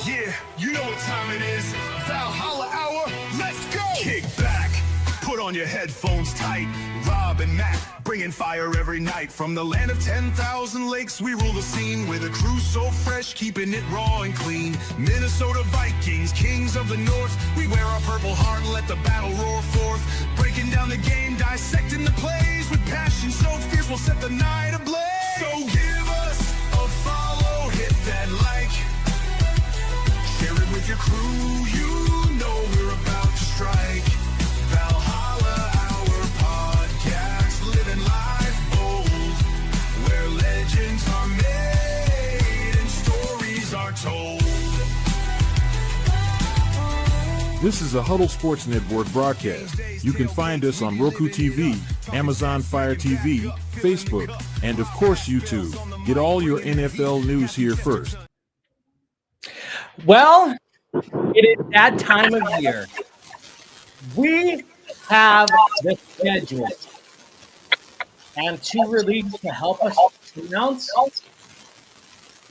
Yeah, you know what time it is. Valhalla Hour, let's go! Kick back, put on your headphones tight. Rob and Matt, bringing fire every night. From the land of 10,000 lakes, we rule the scene. With a crew so fresh, keeping it raw and clean. Minnesota Vikings, kings of the north. We wear our purple heart and let the battle roar forth. Breaking down the game, dissecting the plays. With passion so fierce, we'll set the night ablaze. So give us a follow, hit that like. Share it with your crew, you know we're about to strike. Valhalla, our podcast, living life bold, where legends are made and stories are told. This is a Huddle Sports Network broadcast. You can find us on Roku TV, Amazon Fire TV, Facebook, and of course YouTube. Get all your NFL news here first. Well, it is that time of year. We have the schedule. And to release to help us pronounce,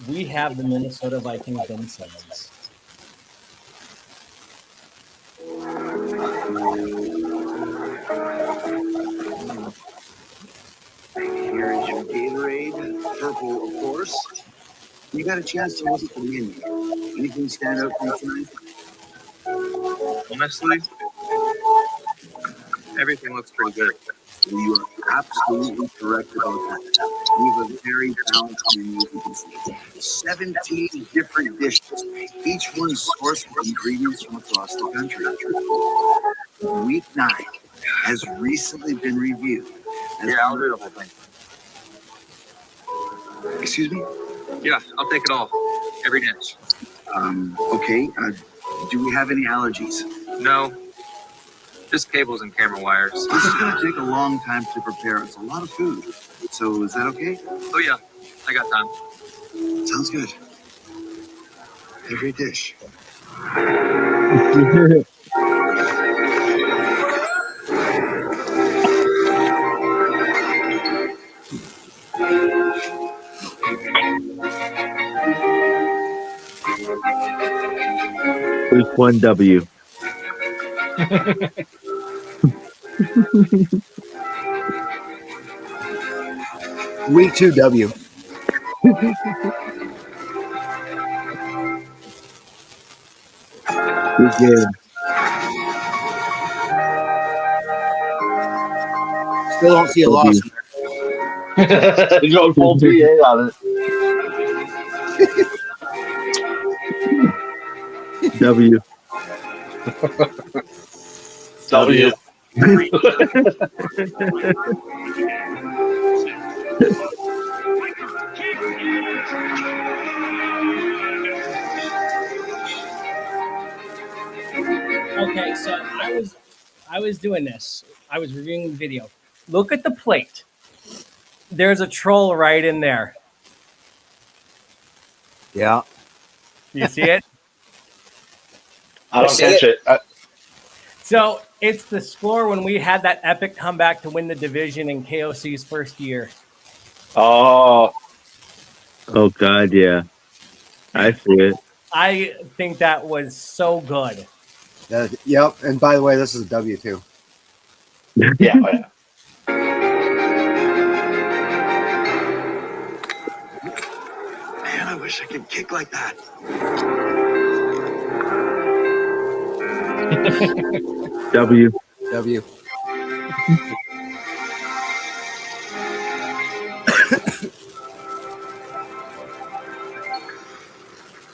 we have the Minnesota Vikings themselves. Here is your Gatorade, purple, of course. You got a chance to look at the menu. Anything stand out for you tonight? Honestly, everything looks pretty good. You are absolutely correct about that. We have a very balanced menu, as you can see. 17 different dishes, each one sourced with ingredients from across the country. Week 9 has recently been reviewed. Yeah, I'll do the whole thing. Excuse me? Yeah, I'll take it all. Every dish. Okay. Do we have any allergies? No, just cables and camera wires. This is going to take a long time to prepare. It's a lot of food. So is that okay? Oh yeah, I got time. Sounds good. Every dish. Week 1 W. Week 2 W. Good game. Still don't see a loss. You don't pull PA on it. W. W. Okay, so I was doing this. I was reviewing the video. Look at the plate. There's a troll right in there. Yeah. You see it? I don't catch it. So it's the score when we had that epic comeback to win the division in KOC's first year. Oh God, yeah. I see it. I think that was so good. Yep. And by the way, this is a W too. Yeah. Man, I wish I could kick like that. W. W.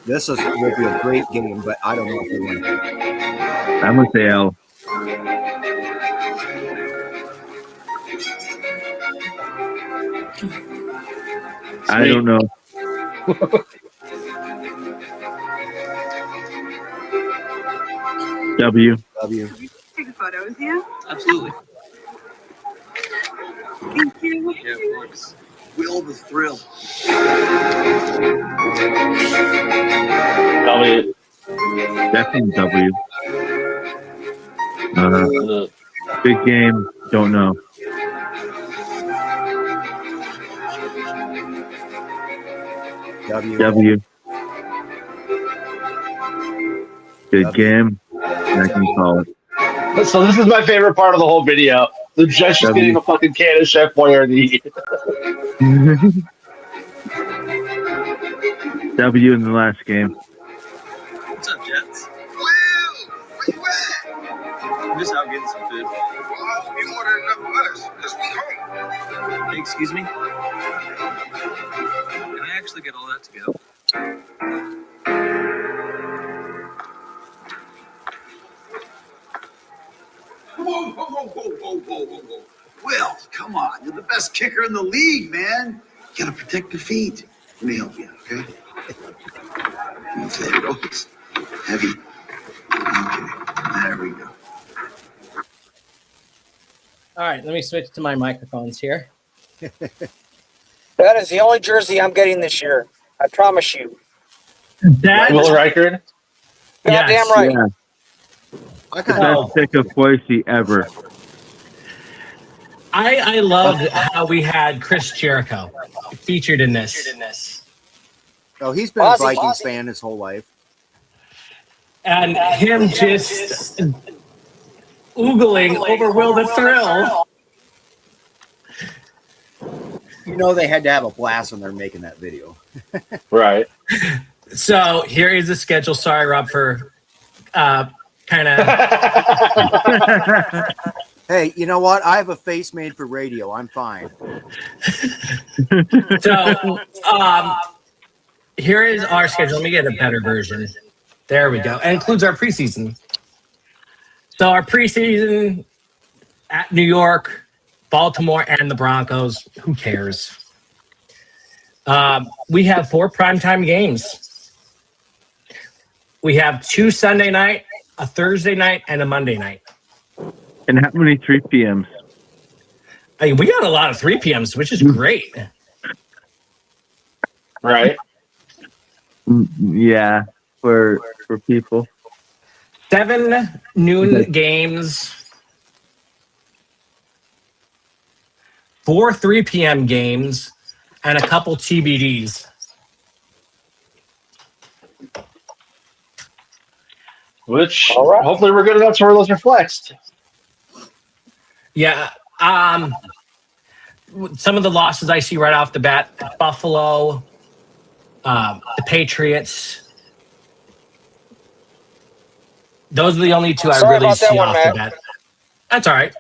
This will be a great game, but I don't know if we win. I'm gonna say L. I don't know. W. W. Take a photo with you? Absolutely. Thank you. Yeah, of course. Will the thrill. W. Definitely W. Big game. Don't know. W. W. Good game. I can call it. So this is my favorite part of the whole video. The Jets just getting a fucking can of Chef Boyardee. W in the last game. What's up, Jets? Will, where you at? I'm just out getting some food. Well, I hope you ordered enough for us, because we home. Hey, excuse me? Can I actually get all that to go? Whoa, whoa, whoa, whoa, whoa, whoa, whoa, whoa. Will, come on. You're the best kicker in the league, man. You gotta protect your feet. Let me help you, okay? There it goes. Heavy. Okay, there we go. All right, let me switch to my microphones here. That is the only jersey I'm getting this year. I promise you. That Will Reichard. Yes. Goddamn right. Yeah. I kind of Best pick of Boise ever. I loved how we had Chris Jericho featured in this. oh, he's been a Ozzy. Vikings fan his whole life. And him just oogling over Will the Thrill. You know they had to have a blast when they're making that video. Right. So here is the schedule. Sorry, Rob, for kind of. Hey, you know what? I have a face made for radio. I'm fine. So here is our schedule. Let me get a better version. There we go. It includes our preseason. So our preseason at New York, Baltimore, and the Broncos. Who cares? We have 4 primetime games. We have 2 Sunday night, a Thursday night, and a Monday night. And how many 3 p.m.s? I mean, we got a lot of 3 p.m.s, which is great. Right. Yeah, for people. 7 noon games. 4 3 p.m. games, and a couple TBDs. Which hopefully we're good enough to where those are flexed. Yeah. Some of the losses I see right off the bat: Buffalo, the Patriots. Those are the only 2 I Sorry really about that see one, off Matt. the bat. That's all right.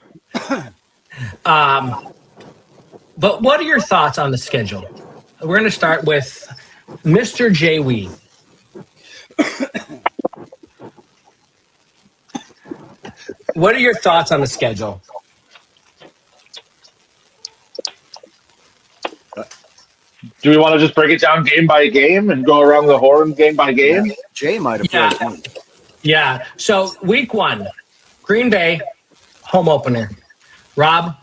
But what are your thoughts on the schedule? We're going to start with Mr. J. Wee. What are your thoughts on the schedule? Do we want to just break it down game by game and go around the horn game by game? Jay might have Yeah. froze me. Yeah. So week 1, Green Bay, home opener. Rob,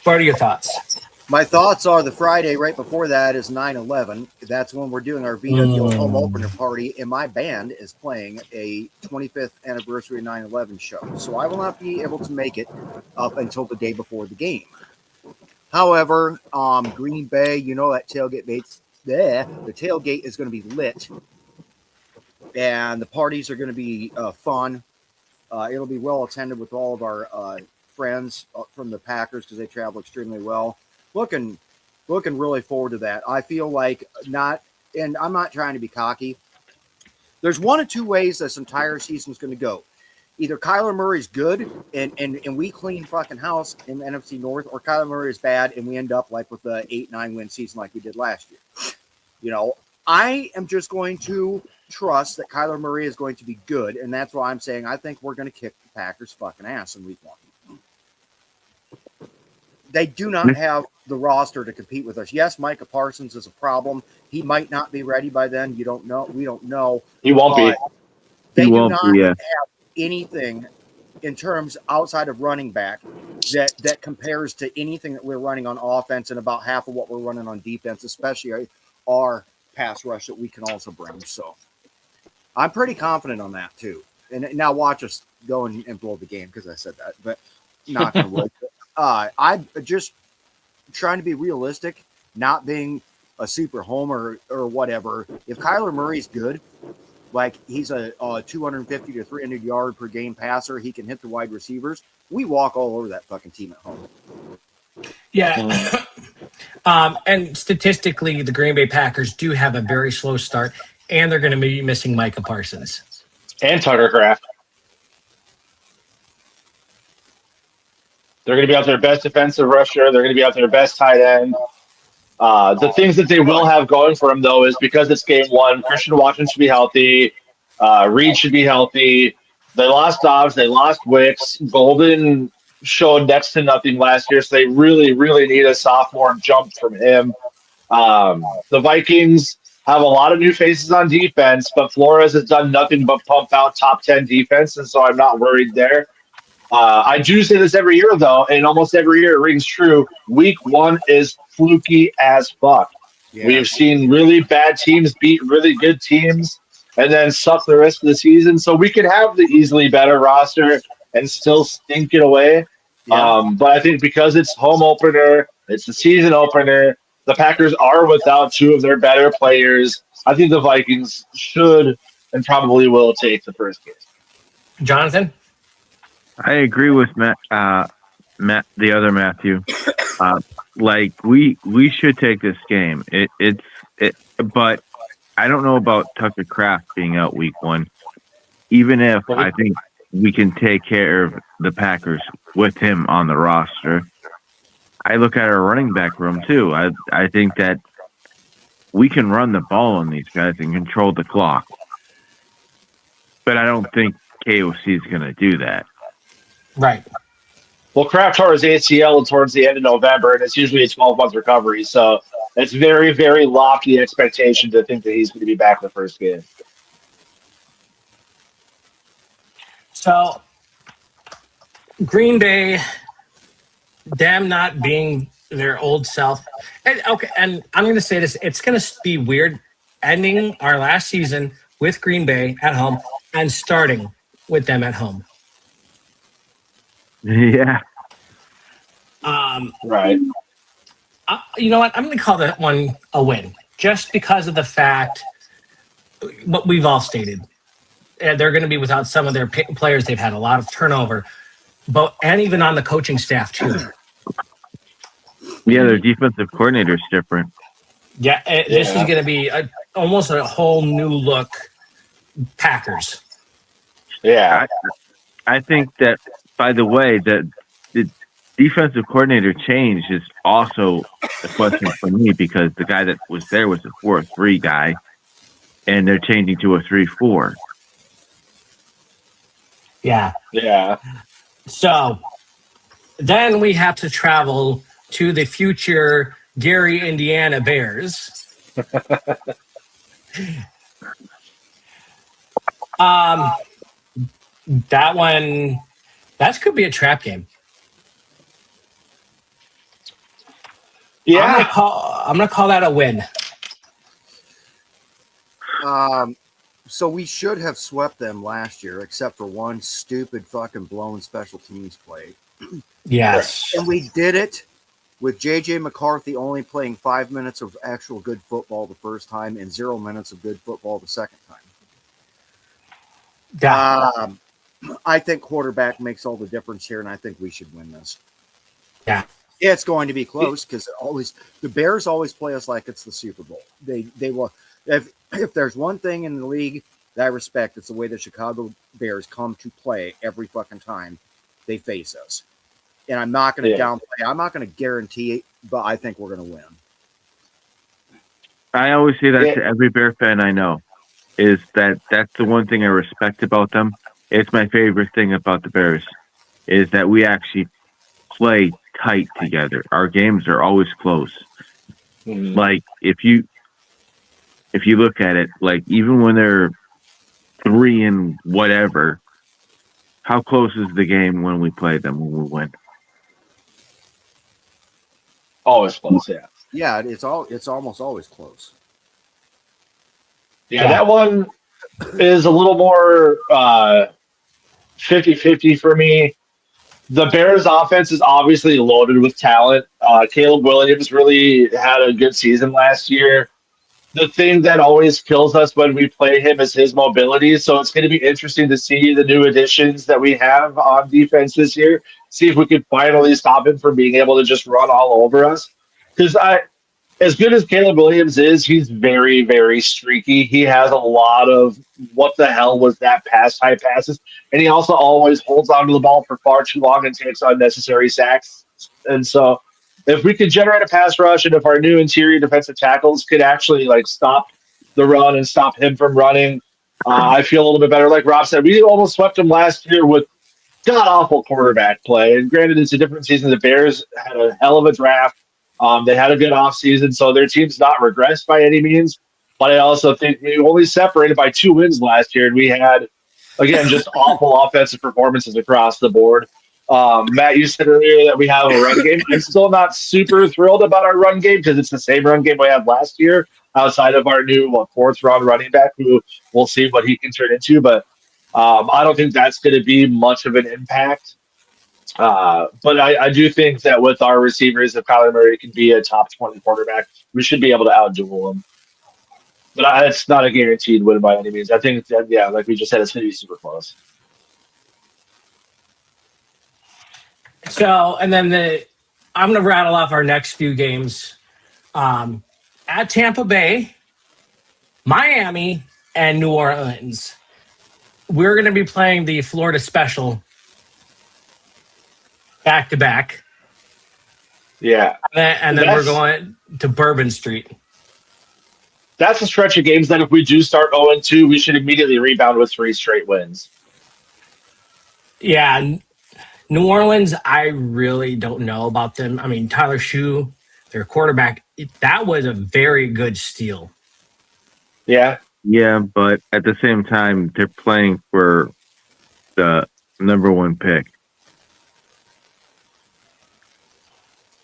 what are your thoughts? My thoughts are the Friday right before that is 9/11. That's when we're doing our VW home opener party, and my band is playing a 25th anniversary 9/11 show. So I will not be able to make it up until the day before the game. However, Green Bay, you know that tailgate there. The tailgate is going to be lit, and the parties are going to be fun. It'll be well attended with all of our friends from the Packers because they travel extremely well. Looking really forward to that. I feel like and I'm not trying to be cocky. There's 1 of 2 ways this entire season is going to go. Either Kyler Murray's good and we clean fucking house in the NFC North, or Kyler Murray is bad and we end up like with the 8-9 win season like we did last year. You know, I am just going to trust that Kyler Murray is going to be good, and that's why I'm saying I think we're going to kick the Packers' fucking ass in week 1. They do not have the roster to compete with us. Yes, Micah Parsons is a problem. He might not be ready by then. You don't know. We don't know. He won't be. They He do won't not be, yeah. have anything in terms outside of running back that compares to anything that we're running on offense and about half of what we're running on defense, especially our pass rush that we can also bring. So I'm pretty confident on that too. And now watch us go and blow the game because I said that, but not going to work. I'm just trying to be realistic, not being a super homer or whatever. If Kyler Murray's good, Like he's a 250 to 300 yard per game passer. He can hit the wide receivers. We walk all over that fucking team at home. Yeah. And statistically, the Green Bay Packers do have a very slow start, and they're going to be missing Micah Parsons. And Tucker Craft. They're going to be out their best defensive rusher. They're going to be out their best tight end. The things that they will have going for them, though, is because it's game one, Christian Watson should be healthy. Reed should be healthy. They lost Dobbs. They lost Wicks. Golden showed next to nothing last year, so they really, really need a sophomore jump from him. The Vikings have a lot of new faces on defense, but Flores has done nothing but pump out top 10 defense, and so I'm not worried there. I do say this every year, though, and almost every year it rings true. Week one is fluky as fuck. Yeah. We've seen really bad teams beat really good teams and then suck the rest of the season. So we could have the easily better roster and still stink it away. Yeah. But I think because it's home opener, it's the season opener, the Packers are without two of their better players. I think the Vikings should and probably will take the first game. Jonathan? I agree with Matt, the other Matthew. Like we should take this game. But I don't know about Tucker Craft being out week one. Even if I think we can take care of the Packers with him on the roster, I look at our running back room too. I think that we can run the ball on these guys and control the clock. But I don't think KOC is going to do that. Right. Well, Kraft tore his ACL towards the end of November, and it's usually a 12-month recovery. So it's very, very lofty expectation to think that he's going to be back in the first game. So Green Bay, them not being their old self. And I'm going to say this. It's going to be weird ending our last season with Green Bay at home and starting with them at home. Yeah. Right. You know what? I'm going to call that one a win, just because of the fact what we've all stated. They're going to be without some of their players. They've had a lot of turnover, and even on the coaching staff too. Yeah, their defensive coordinator is different. Yeah, this is going to be almost a whole new look Packers. Yeah. I think that, by the way, that the defensive coordinator change is also a question for me because the guy that was there was a 4-3 guy, and they're changing to a 3-4. Yeah. Yeah. So then we have to travel to the future Gary, Indiana Bears. That could be a trap game. Yeah. I'm gonna call that a win. So we should have swept them last year, except for one stupid fucking blown special teams play. Yes. And we did it with J.J. McCarthy only playing 5 minutes of actual good football the first time and 0 minutes of good football the second time. Yeah. I think quarterback makes all the difference here, and I think we should win this. Yeah. It's going to be close because the Bears always play us like it's the Super Bowl. They will. If there's one thing in the league that I respect, it's the way the Chicago Bears come to play every fucking time they face us. And I'm not going to downplay. I'm not going to guarantee it, but I think we're going to win. I always say that to every Bear fan I know, is that's the one thing I respect about them. It's my favorite thing about the Bears, is that we actually play tight together. Our games are always close. Mm-hmm. Like, if you look at it, like, even when they're 3 and whatever, how close is the game when we play them, when we win? Always close, yeah. Yeah, it's almost always close. Yeah, that one is a little more 50-50 for me. The Bears' offense is obviously loaded with talent. Caleb Williams really had a good season last year. the thing that always kills us when we play him is his mobility. So it's going to be interesting to see the new additions that we have on defense this year. See if we can finally stop him from being able to just run all over us. Because as good as Caleb Williams is, he's very, very streaky. He has a lot of what the hell was that pass type passes, and he also always holds onto the ball for far too long and takes unnecessary sacks. And so, if we could generate a pass rush, and if our new interior defensive tackles could actually like stop the run and stop him from running, I feel a little bit better. Like Rob said, we almost swept him last year with god awful quarterback play. And granted, it's a different season. The Bears had a hell of a draft. They had a good offseason, so their team's not regressed by any means. But I also think we only separated by 2 wins last year, and we had, again, just awful offensive performances across the board. Matt, you said earlier that we have a run game. I'm still not super thrilled about our run game because it's the same run game we had last year, outside of our new fourth-round running back, who we'll see what he can turn into. But I don't think that's going to be much of an impact. But I do think that with our receivers, if Kyler Murray can be a top 20 quarterback, we should be able to outduel him. But it's not a guaranteed win by any means. I think that, yeah, like we just said, it's going to be super close. So, and then I'm going to rattle off our next few games. At Tampa Bay, Miami, and New Orleans. We're going to be playing the Florida Special back-to-back. Yeah. And then we're going to Bourbon Street. That's a stretch of games that if we do start 0-2, we should immediately rebound with 3 straight wins. Yeah. New Orleans, I really don't know about them. I mean, Tyler Shue, their quarterback, that was a very good steal. Yeah. Yeah, but at the same time, they're playing for the number 1 pick.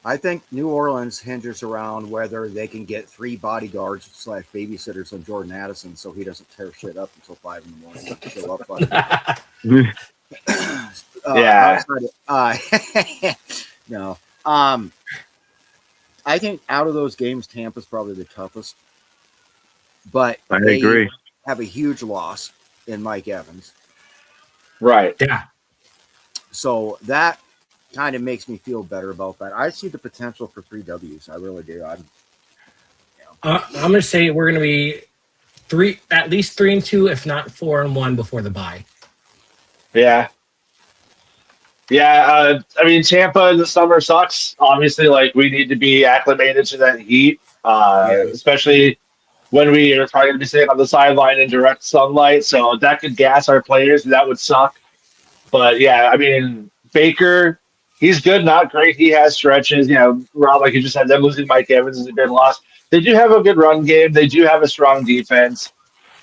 I think New Orleans hinges around whether they can get 3 bodyguards / babysitters on Jordan Addison so he doesn't tear shit up until 5 in the morning. Show up Yeah. No. I think out of those games, Tampa's probably the toughest. But I they agree. have a huge loss in Mike Evans. Right. Yeah. So that kind of makes me feel better about that. I see the potential for 3 W's. I really do. I'm going to say we're going to be at least 3-2, if not 4-1 before the bye. Yeah. Yeah. I mean, Tampa in the summer sucks. Obviously, like, we need to be acclimated to that heat, especially when we are trying to be sitting on the sideline in direct sunlight. So that could gas our players. That would suck. But yeah, I mean, Baker, he's good, not great. He has stretches. You know, Rob, like you just said, them losing Mike Evans is a big loss. They do have a good run game. They do have a strong defense,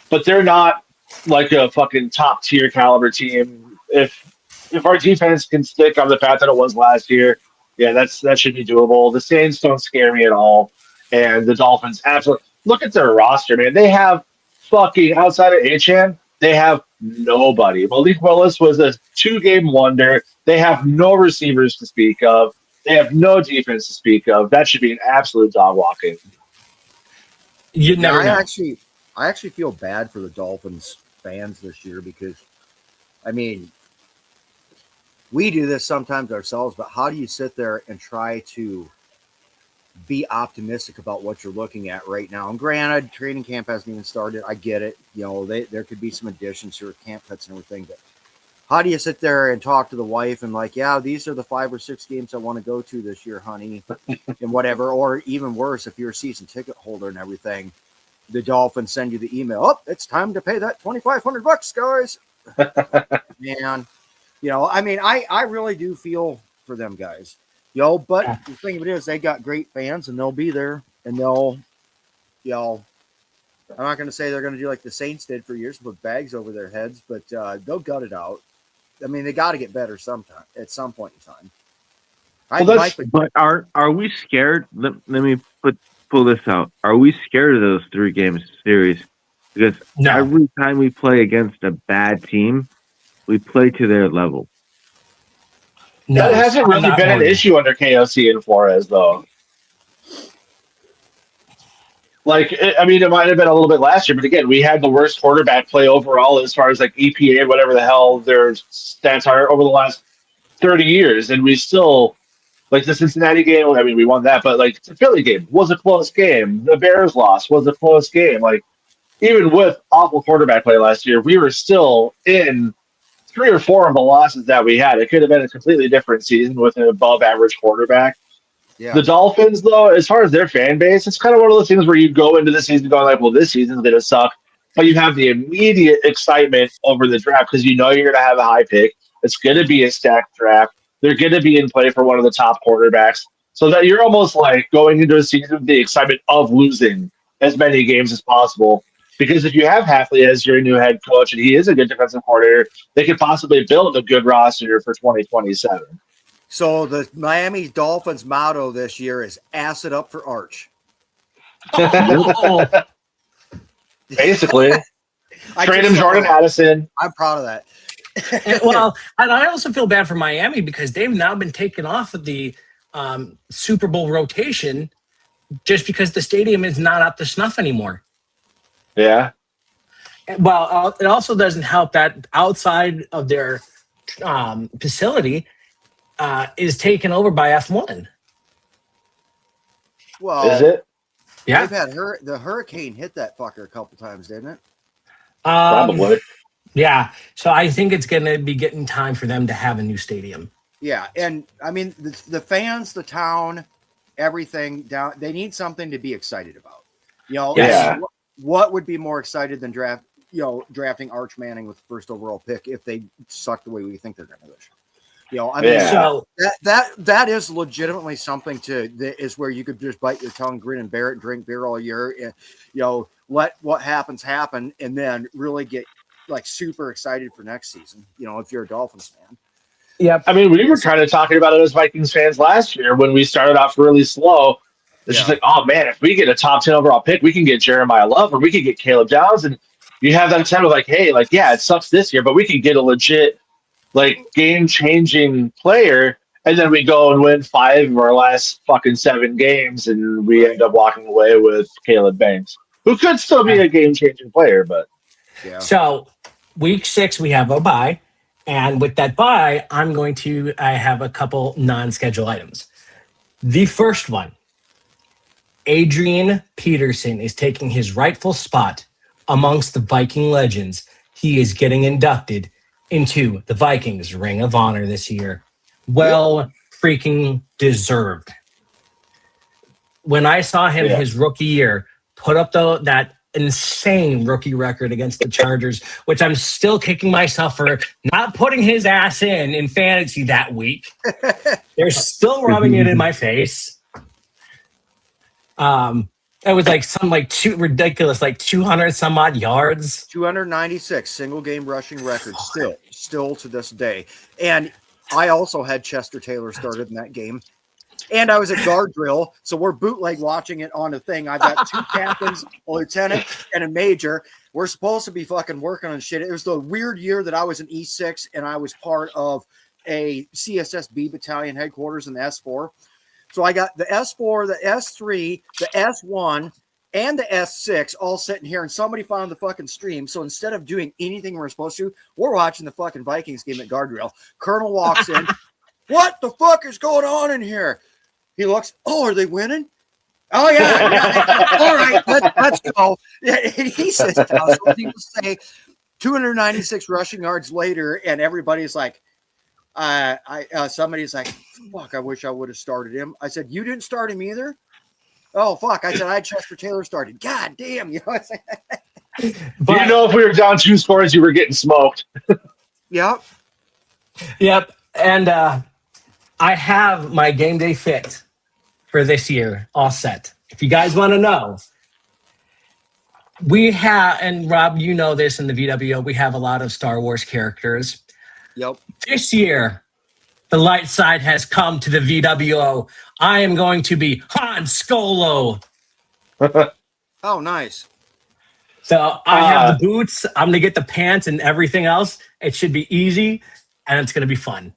but they're not like a fucking top tier caliber team. If our defense can stick on the path that it was last year, yeah, that should be doable. The Saints don't scare me at all, and the Dolphins absolutely. Look at their roster, man. They have fucking outside of Achane, they have nobody. Malik Willis was a 2-game wonder. They have no receivers to speak of. They have no defense to speak of. That should be an absolute dog walking. You never know. I actually feel bad for the Dolphins fans this year because, I mean, we do this sometimes ourselves, but how do you sit there and try to be optimistic about what you're looking at right now? And granted, training camp hasn't even started. I get it. You know, there could be some additions to camp cuts and everything, but how do you sit there and talk to the wife and like, yeah, these are the 5 or 6 games I want to go to this year, honey, and whatever, or even worse, if you're a season ticket holder and everything, the Dolphins send you the email, oh, it's time to pay that $2,500, guys. Man, you know, I mean, I really do feel for them guys. Yo, but the thing of it is, they got great fans, and they'll be there, and they'll, I'm not going to say they're going to do like the Saints did for years, put bags over their heads, but they'll gut it out. I mean, they got to get better sometime, at some point in time. But are we scared? Let me pull this out. Are we scared of those 3 game series? Because every time we play against a bad team, we play to their level. No, that hasn't really been an issue under KOC and Flores, though. I mean, it might have been a little bit last year, but again, we had the worst quarterback play overall as far as like EPA and whatever the hell their stats are over the last 30 years, and we still like the Cincinnati game. I mean, we won that, but like the Philly game was a close game. The Bears loss was a close game. Like even with awful quarterback play last year, we were still in three or four of the losses that we had. It could have been a completely different season with an above average quarterback. Yeah. The Dolphins, though, as far as their fan base, it's kind of one of those things where you go into the season going like, well, this season's going to suck. But you have the immediate excitement over the draft because you know you're going to have a high pick. It's going to be a stacked draft. They're going to be in play for one of the top quarterbacks. So that you're almost like going into a season with the excitement of losing as many games as possible. Because if you have Hafley as your new head coach and he is a good defensive coordinator, they could possibly build a good roster for 2027. So the Miami Dolphins motto this year is "Ass it up for Arch." Basically, trade him Jordan Addison. I'm proud of that. Well, and I also feel bad for Miami because they've now been taken off of the Super Bowl rotation just because the stadium is not up to snuff anymore. Yeah. Well, it also doesn't help that outside of their facility is taken over by F1. Well, is it? Yeah. They've had the hurricane hit that fucker a couple times, didn't it? Probably. Yeah. So I think it's going to be getting time for them to have a new stadium. Yeah, and I mean the fans, the town, everything down. They need something to be excited about. You know, Yeah. What would be more excited than drafting Arch Manning with the first overall pick if they suck the way we think they're going to this? You know, I mean, So that is legitimately something is where you could just bite your tongue, grin and bear it, drink beer all year, and let what happens happen, and then really get like super excited for next season. You know, if you're a Dolphins fan. yeah, I mean, we were kind of talking about it as Vikings fans last year when we started off really slow. It's just like, oh man, if we get a top 10 overall pick, we can get Jeremiah Love or we could get Caleb Downs, and you have that time of like, hey, like yeah, it sucks this year, but we can get a legit like game-changing player, and then we go and win 5 of our last fucking 7 games, and we end up walking away with Caleb Banks, who could still be a game-changing player, but yeah. So week 6 we have a bye, and with that bye, I have a couple non-schedule items. The first one, Adrian Peterson is taking his rightful spot amongst the Viking legends. He is getting inducted into the Vikings Ring of Honor this year. Well, freaking deserved. When I saw him his rookie year put up that insane rookie record against the Chargers, which I'm still kicking myself for not putting his ass in fantasy that week. They're still rubbing it in my face. It was like two ridiculous, like 200 some odd yards. 296 single game rushing record still to this day. And I also had Chester Taylor started in that game. And I was at guard drill, so we're bootleg watching it on a thing. I've got 2 captains, a lieutenant, and a major. We're supposed to be fucking working on shit. It was the weird year that I was in E6 and I was part of a CSSB battalion headquarters in the S4. So I got the S4, the S3, the S1, and the S6 all sitting here, and somebody found the fucking stream. So instead of doing anything we're supposed to, we're watching the fucking Vikings game at guardrail. Colonel walks in. What the fuck is going on in here? He looks, oh, are they winning? Oh, yeah. All right, let's go. Yeah, and he sits down. So people say 296 rushing yards later, and everybody's like, somebody's like, fuck, I wish I would have started him. I said, you didn't start him either? Oh, fuck. I said, I had Chester Taylor started. God damn. You know what I'm saying? But, you know, if we were down 2 scores, you were getting smoked. Yep. And I have my game day fit for this year all set. If you guys want to know, we have, and Rob, you know this in the VWO, we have a lot of Star Wars characters. Yep. This year, the light side has come to the VWO. I am going to be Han Solo. Oh, nice. So I have the boots. I'm going to get the pants and everything else. It should be easy, and it's going to be fun.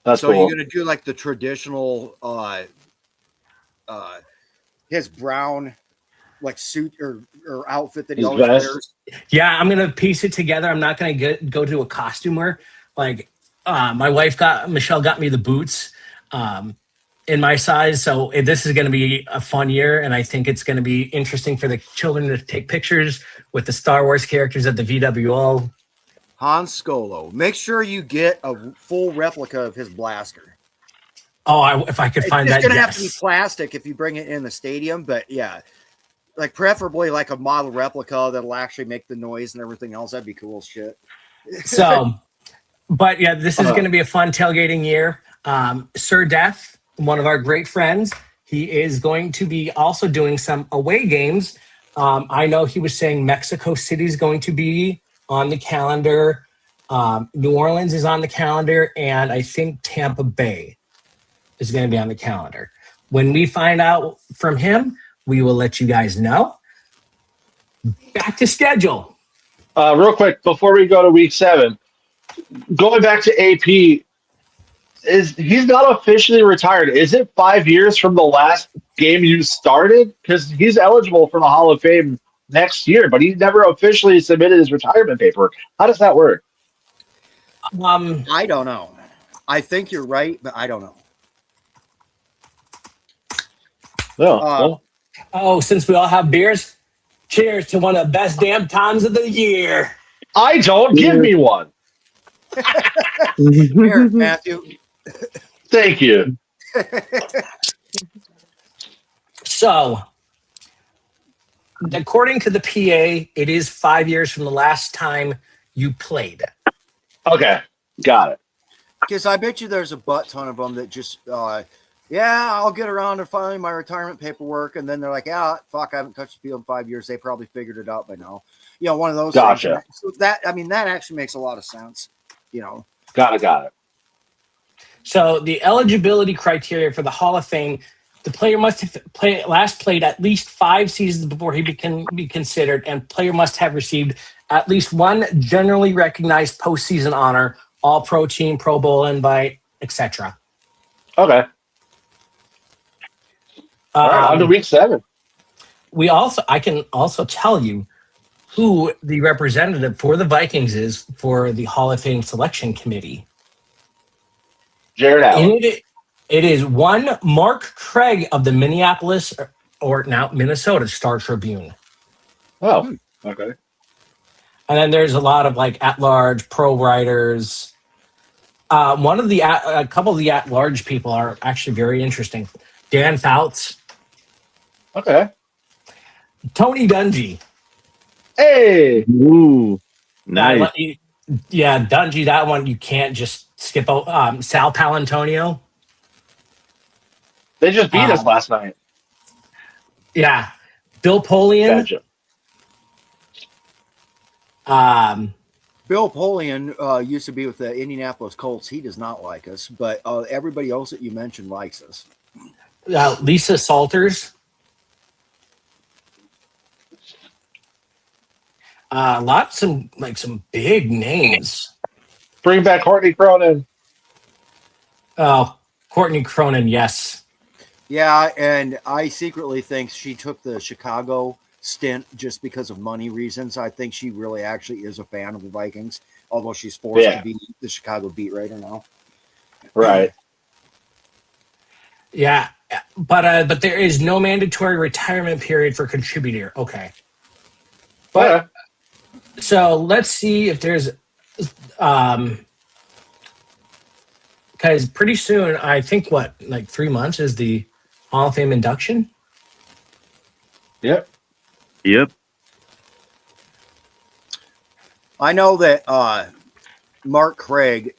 That's so cool. You're going to do like the traditional, his brown, like suit or outfit that he His always vest? wears? Yeah, I'm gonna piece it together. I'm not gonna go to a costumer. Like my wife Michelle got me the boots in my size, so this is gonna be a fun year, and I think it's gonna be interesting for the children to take pictures with the Star Wars characters at the VWO. Han Solo. Make sure you get a full replica of his blaster. Oh, if I could find It's that, going to have to be yes. plastic if you bring it in the stadium, but yeah, like preferably like a model replica that'll actually make the noise and everything else. That'd be cool as shit. So, but yeah, this is Uh-huh. going to be a fun tailgating year. Sir Death, one of our great friends, he is going to be also doing some away games. I know he was saying Mexico City is going to be on the calendar. New Orleans is on the calendar, and I think Tampa Bay is going to be on the calendar. When we find out from him, we will let you guys know. Back to schedule. Real quick, before we go to week 7, going back to AP, he's not officially retired. Is it 5 years from the last game you started? Because he's eligible for the Hall of Fame next year, but he never officially submitted his retirement paperwork. How does that work? I don't know. I think you're right, but I don't know. No. Oh, since we all have beers, cheers to one of the best damn times of the year. I don't. Give me one. Here, Matthew. Thank you. So, according to the PA, it is 5 years from the last time you played. Okay, got it. Because I bet you there's a butt ton of them that just, yeah, I'll get around to filing my retirement paperwork. And then they're like, yeah, fuck, I haven't touched the field in 5 years. They probably figured it out by now. You know, one of those Gotcha. things. So that actually makes a lot of sense, you know. Got it. So, the eligibility criteria for the Hall of Fame, the player must have played at least 5 seasons before he can be considered, and player must have received at least one generally recognized postseason honor, All-Pro team, Pro Bowl invite, etc. Okay. All right, on to week 7. I can also tell you who the representative for the Vikings is for the Hall of Fame selection committee. Jared Allen. It is one Mark Craig of the Minneapolis or now Minnesota Star Tribune. Oh, okay. And then there's a lot of like at-large pro writers. A couple of the at-large people are actually very interesting. Dan Fouts, Okay. Tony Dungy. Hey. Ooh, nice. Yeah, Dungy, that one you can't just skip out. Sal Palantonio. They just beat us last night. Yeah. Bill Polian. Gotcha. Bill Polian used to be with the Indianapolis Colts. He does not like us, but everybody else that you mentioned likes us. Lisa Salters. Some big names. Bring back Courtney Cronin. Oh, Courtney Cronin, yes. Yeah, and I secretly think she took the Chicago stint just because of money reasons. I think she really actually is a fan of the Vikings, although she's forced to be the Chicago beat writer now. Right. Yeah, but there is no mandatory retirement period for contributor. Okay. But so let's see if there's because pretty soon, I think like 3 months is the Hall of Fame induction. Yep. I know that Mark Craig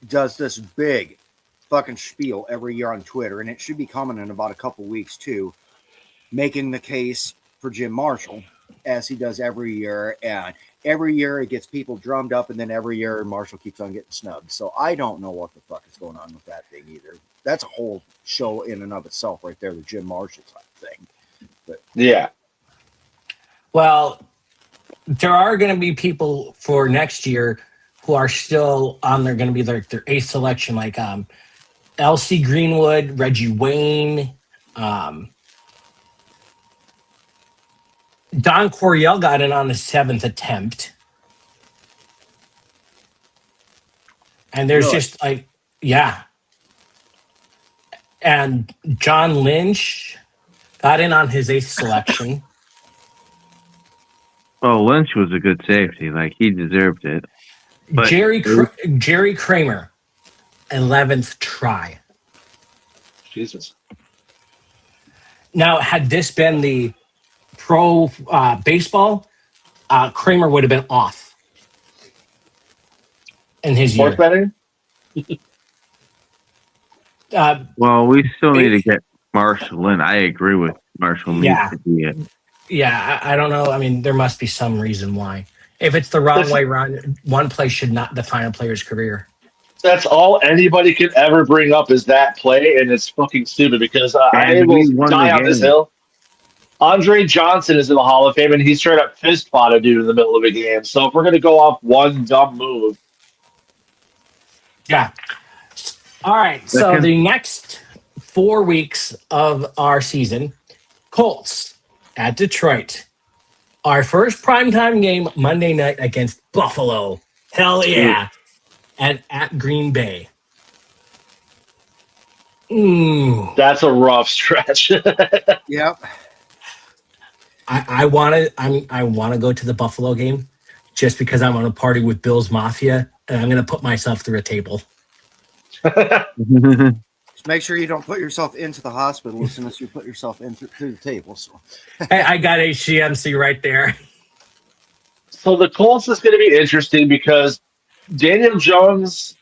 does this big fucking spiel every year on Twitter, and it should be coming in about a couple weeks too, making the case for Jim Marshall, as he does every year. And every year it gets people drummed up, and then every year Marshall keeps on getting snubbed. So I don't know what the fuck is going on with that thing either. That's a whole show in and of itself right there, the Jim Marshall type thing. But yeah. Well, there are going to be people for next year who are still on. They're going to be their 8th selection, like L.C. Greenwood, Reggie Wayne, Don Coryell got in on the 7th attempt. And there's Really? just like, yeah. And John Lynch got in on his 8th selection. Well, Lynch was a good safety. Like, he deserved it. But Jerry Kramer, 11th try. Jesus. Now, had this been the pro baseball, Kramer would have been off in his Sports year. betting? well, we still need to get Marshall in. I agree with Marshall needs Yeah. to be in. Yeah, I don't know. I mean, there must be some reason why. If it's the wrong way around, one play should not define a player's career. That's all anybody can ever bring up is that play, and it's fucking stupid because I And we will won die the on this game. hill. Andre Johnson is in the Hall of Fame, and he straight up fist fought a dude in the middle of a game. So if we're going to go off one dumb move, Yeah. All right. So the next 4 weeks of our season, Colts at Detroit. Our first primetime game Monday night against Buffalo. Hell yeah. And at Green Bay. that's a rough stretch. Yep. I want to go to the Buffalo game just because I want to party with Bill's Mafia, and I'm going to put myself through a table. Just make sure you don't put yourself into the hospital as soon as you put yourself in through the table. So Hey, I got HCMC right there. So the Colts is going to be interesting because Daniel Jones,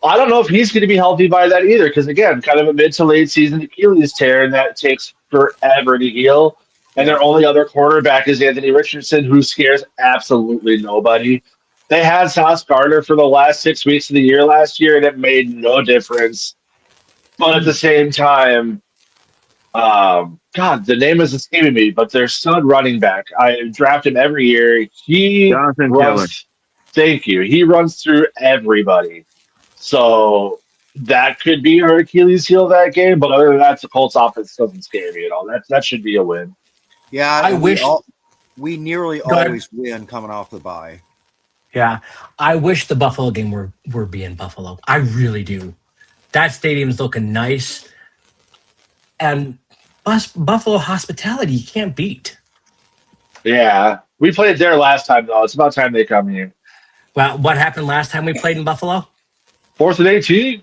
I don't know if he's going to be healthy by that either. Because again, kind of a mid to late season Achilles tear, and that takes forever to heal. And their only other quarterback is Anthony Richardson, who scares absolutely nobody. They had Sauce Gardner for the last 6 weeks of the year last year, and it made no difference. But at the same time, God, the name is escaping me, but their stud running back. I draft him every year. He Jonathan runs. Thank you. He runs through everybody. So that could be our Achilles heel that game. But other than that, the Colts offense doesn't scare me at all. That should be a win. yeah, I wish we nearly Go ahead. always win coming off the bye. Yeah, I wish the Buffalo game were being Buffalo. I really do. That stadium's looking nice, and Buffalo hospitality you can't beat. Yeah, we played there last time though. It's about time they come here. Well, what happened last time we played in Buffalo? 4th and 18.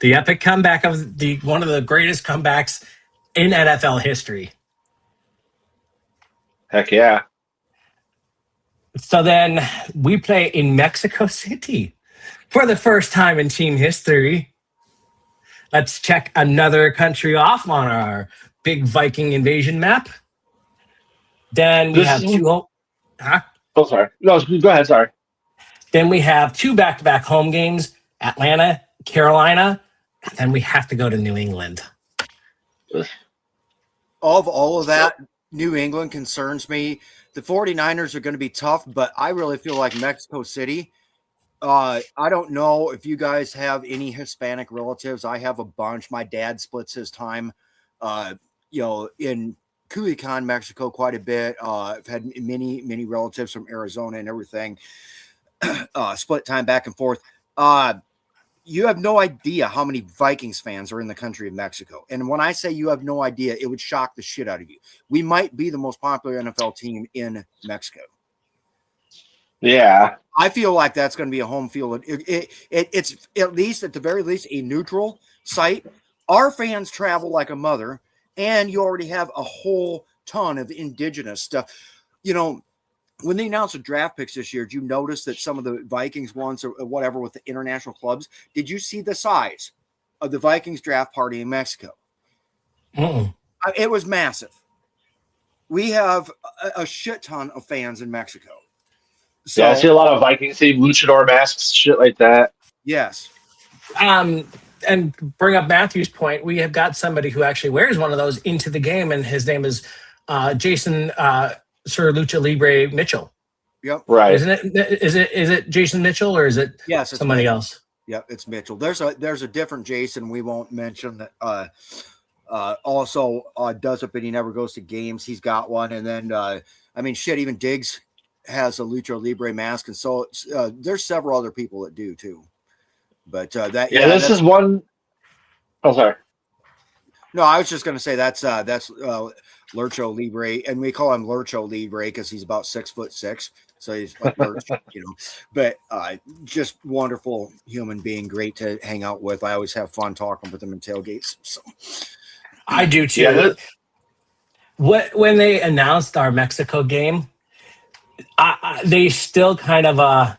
The epic comeback of one of the greatest comebacks in NFL history. Heck yeah. So then we play in Mexico City for the first time in team history. Let's check another country off on our big Viking invasion map. Then we have two. Oh, sorry. No, go ahead. Sorry. Then we have 2 back-to-back home games: Atlanta, Carolina. And then we have to go to New England. Of all of that, New England concerns me. The 49ers are going to be tough, but I really feel like Mexico City. I don't know if you guys have any Hispanic relatives. I have a bunch. My dad splits his time, in Culiacan, Mexico, quite a bit. I've had many relatives from Arizona and everything. Split time back and forth. You have no idea how many Vikings fans are in the country of Mexico. And when I say you have no idea, it would shock the shit out of you. We might be the most popular NFL team in Mexico. Yeah. I feel like that's going to be a home field. It's at least, at the very least, a neutral site. Our fans travel like a mother, and you already have a whole ton of indigenous stuff. You know, when they announced the draft picks this year, did you notice that some of the Vikings ones or whatever with the international clubs, did you see the size of the Vikings draft party in Mexico? It was massive. We have a shit ton of fans in Mexico. So, yeah, I see a lot of Vikings team luchador masks, shit like that. Yes. And bring up Matthew's point, we have got somebody who actually wears one of those into the game, and his name is Jason Sir Lucha Libre Mitchell. Yep. Right. Isn't it? Is it Jason Mitchell, or is it somebody else? Yep, it's Mitchell. There's a different Jason we won't mention that Also does it, but he never goes to games. He's got one, and then even Diggs has a Lucha Libre mask, and so there's several other people that do too. But this is one. Oh, sorry. No, I was just going to say that's Lurcho Libre, and we call him Lurcho Libre because he's about 6'6", so he's like Lurch, But just wonderful human being, great to hang out with. I always have fun talking with him in tailgates. So. I do too. Yeah, When they announced our Mexico game, they still kind of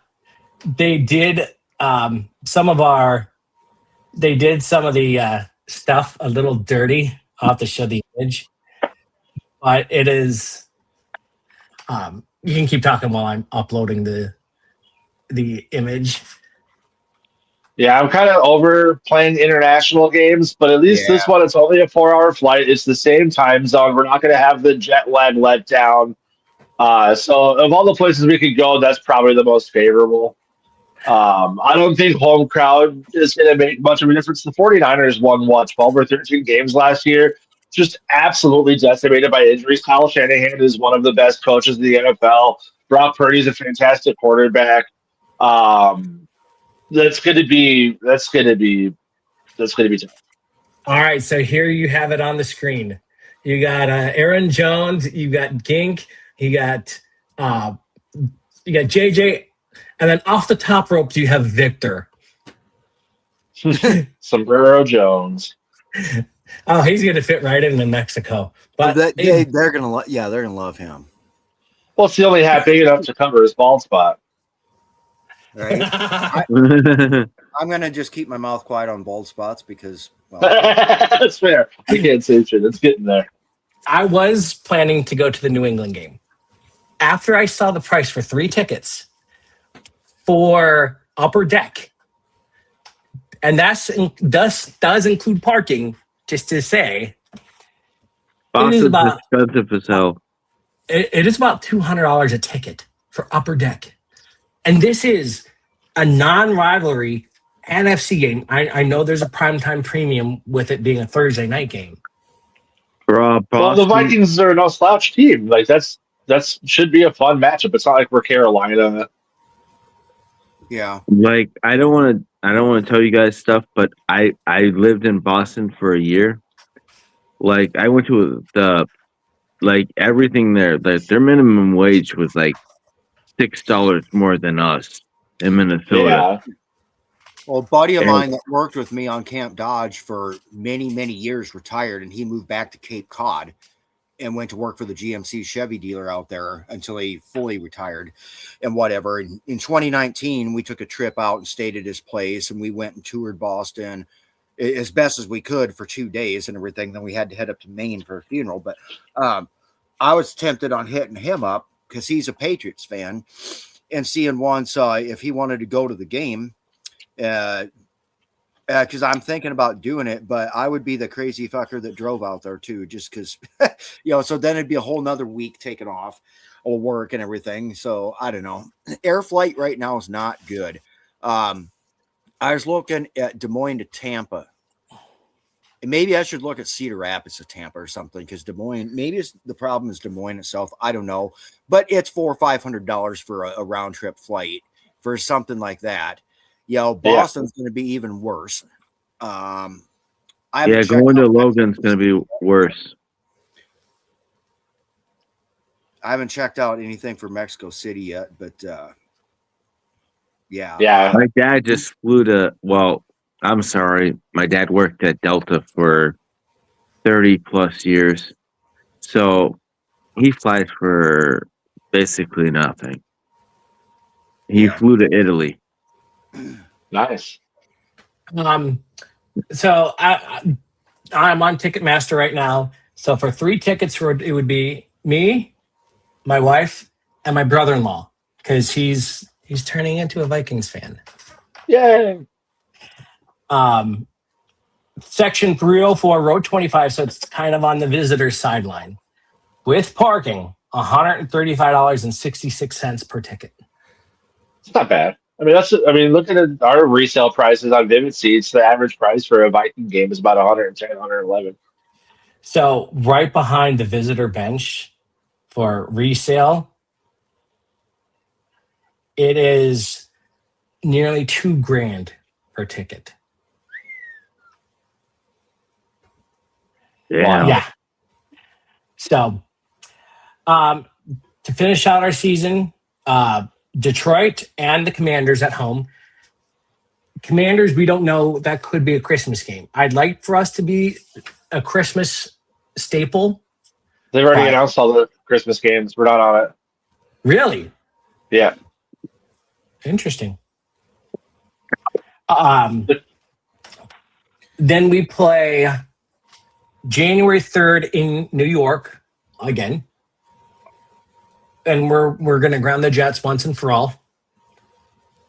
they did some of the stuff a little dirty. I'll have to show the image, but it is. You can keep talking while I'm uploading the image. Yeah, I'm kind of over playing international games, but at least this one, it's only a 4-hour flight. It's the same time zone. We're not going to have the jet lag let down. So of all the places we could go, that's probably the most favorable. I don't think home crowd is going to make much of a difference. The 49ers won, 12 or 13 games last year, just absolutely decimated by injuries. Kyle Shanahan is one of the best coaches in the NFL. Brock Purdy's a fantastic quarterback. That's going to be tough. All right, so here you have it on the screen. You got Aaron Jones, you got Gink, you got JJ, and then off the top ropes you have Victor. Sombrero Jones. Oh, he's going to fit right into Mexico. But they're going to love him. Well, it's the only hat big enough to cover his bald spot. Right. I'm going to just keep my mouth quiet on bald spots because, well. That's fair. I can't say shit. It's getting there. I was planning to go to the New England game. After I saw the price for 3 tickets for upper deck, and does include parking, just to say, it is about expensive as hell. It is about $200 a ticket for upper deck. And this is a non-rivalry NFC game. I know there's a primetime premium with it being a Thursday night game. Well, the Vikings are no slouch team. Like that should be a fun matchup. It's not like we're Carolina. Yeah. Like I don't want to tell you guys stuff, but I lived in Boston for a year. Like I went to everything there. Like their minimum wage was like $6 more than us in Minnesota. Yeah. Well, a buddy of mine that worked with me on Camp Dodge for many, many years retired, and he moved back to Cape Cod and went to work for the GMC Chevy dealer out there until he fully retired and whatever. And in 2019, we took a trip out and stayed at his place, and we went and toured Boston as best as we could for 2 days and everything. Then we had to head up to Maine for a funeral. But I was tempted on hitting him up because he's a Patriots fan and seeing once if he wanted to go to the game. Because I'm thinking about doing it, but I would be the crazy fucker that drove out there too, just because, so then it'd be a whole nother week taken off of work and everything. So I don't know. Air flight right now is not good. I was looking at Des Moines to Tampa. And maybe I should look at Cedar Rapids to Tampa or something, because Des Moines, maybe the problem is Des Moines itself. I don't know, but it's $400 or $500 for a round trip flight for something like that. Boston's going to be even worse. Going to Logan's going to be worse. I haven't checked out anything for Mexico City yet, but yeah. My dad just flew to. Well, I'm sorry, my dad worked at Delta for 30 plus years, so he flies for basically nothing. He flew to Italy. Nice. So I'm on Ticketmaster right now. So for 3 tickets, it would be me, my wife, and my brother-in-law, because he's turning into a Vikings fan. Yay! Section 304, row 25. So it's kind of on the visitor sideline, with parking, $135.66 per ticket. It's not bad. Look at our resale prices on Vivid Seats. The average price for a Viking game is about $110, $111. So right behind the visitor bench for resale, it is nearly $2,000 per ticket. Damn. Yeah. So to finish out our season, Detroit and the Commanders at home. Commanders, we don't know. That could be a Christmas game. I'd like for us to be a Christmas staple. They've already But- announced all the Christmas games. We're not on it. Really? Yeah. Interesting. Then we play January 3rd in New York again. And we're going to ground the Jets once and for all.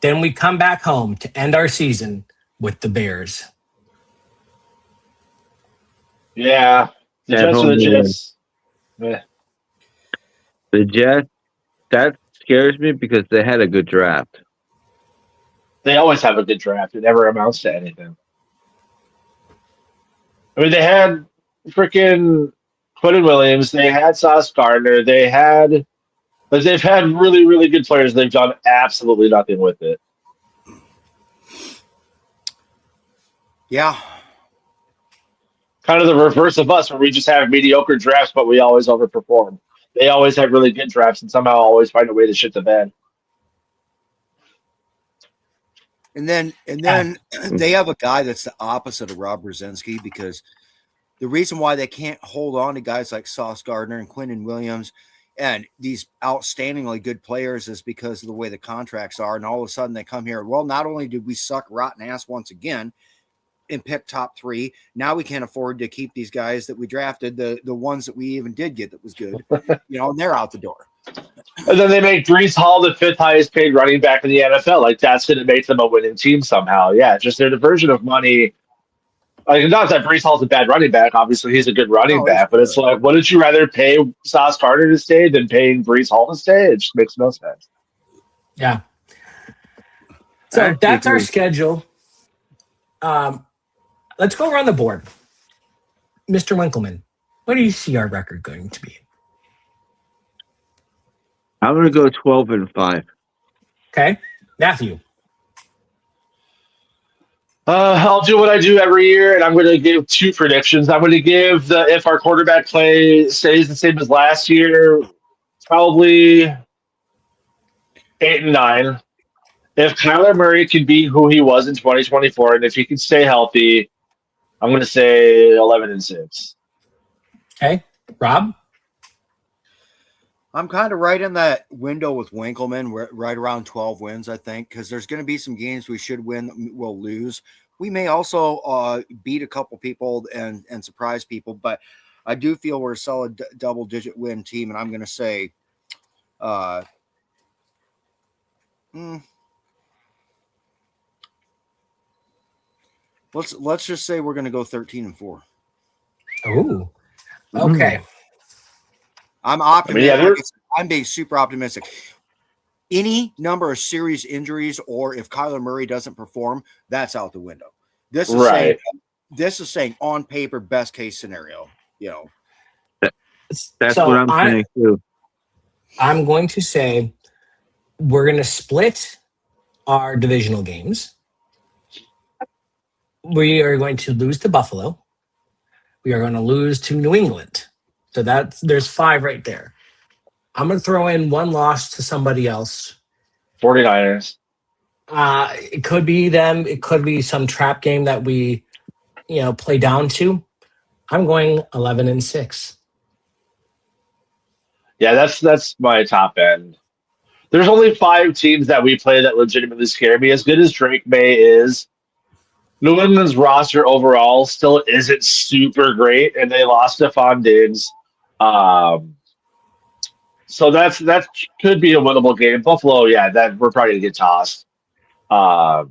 Then we come back home to end our season with the Bears. Yeah. The At Jets home are the game. Jets. Yeah. The Jets, that scares me because they had a good draft. They always have a good draft. It never amounts to anything. I mean, they had freaking Quentin Williams. They had Sauce Gardner. They've had really, really good players. They've done absolutely nothing with it. Yeah. Kind of the reverse of us, where we just have mediocre drafts, but we always overperform. They always have really good drafts and somehow always find a way to shit the bed. And then they have a guy that's the opposite of Rob Brzezinski, because the reason why they can't hold on to guys like Sauce Gardner and Quentin Williams and these outstandingly good players is because of the way the contracts are. And all of a sudden they come here. Well, not only did we suck rotten ass once again and pick top 3, now we can't afford to keep these guys that we drafted, the ones that we even did get that was good, and they're out the door. And then they make Brees Hall the 5th highest paid running back in the NFL. Like, that's going to make them a winning team somehow. Yeah, just their diversion of money. Like, not that Brees Hall's a bad running back. Obviously, he's a good running back. But it's like, wouldn't you rather pay Sauce Gardner to stay than paying Brees Hall to stay? It just makes no sense. Yeah. So that's our schedule. Let's go around the board. Mr. Winkleman, what do you see our record going to be? I'm going to go 12-5. Okay. Matthew. I'll do what I do every year, and I'm going to give 2 predictions. I'm going to give if our quarterback play stays the same as last year, probably 8-9. If Kyler Murray can be who he was in 2024, and if he can stay healthy, I'm going to say 11-6. Okay. Rob? I'm kind of right in that window with Winkleman. We're right around 12 wins, I think, because there's going to be some games we should win, we'll lose. We may also beat a couple people and surprise people, but I do feel we're a solid double-digit win team, and I'm going to say let's just say we're going to go 13-4. Oh, okay. I'm optimistic. I mean, I'm being super optimistic. Any number of serious injuries, or if Kyler Murray doesn't perform, that's out the window. This is saying on paper, best case scenario. That's what I'm saying too. I'm going to say we're going to split our divisional games. We are going to lose to Buffalo. We are going to lose to New England. So there's 5 right there. I'm going to throw in 1 loss to somebody else. 49ers. It could be them. It could be some trap game that we, play down to. I'm going 11-6. Yeah, that's my top end. There's only 5 teams that we play that legitimately scare me. As good as Drake May is, New England's roster overall still isn't super great, and they lost Stephon Diggs. So that could be a winnable game. Buffalo, yeah, that we're probably gonna get tossed. But